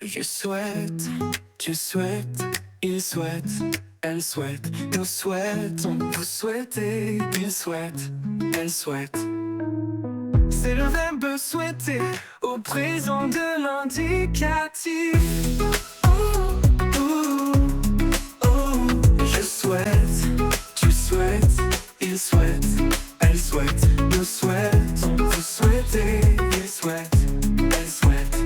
Je souhaite, tu souhaites, il souhaite, elle souhaite, nous souhaitons, vous souhaitez, il souhaite, elle souhaite. C'est le verbe souhaiter au présent de l'indicatif. Oh, oh, oh. Je souhaite, tu souhaites, il souhaite, elle souhaite, nous souhaitons, vous souhaitez, il souhaite, elle souhaite.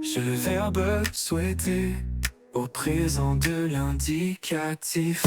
Je le verbe souhaiter au présent de l'indicatif.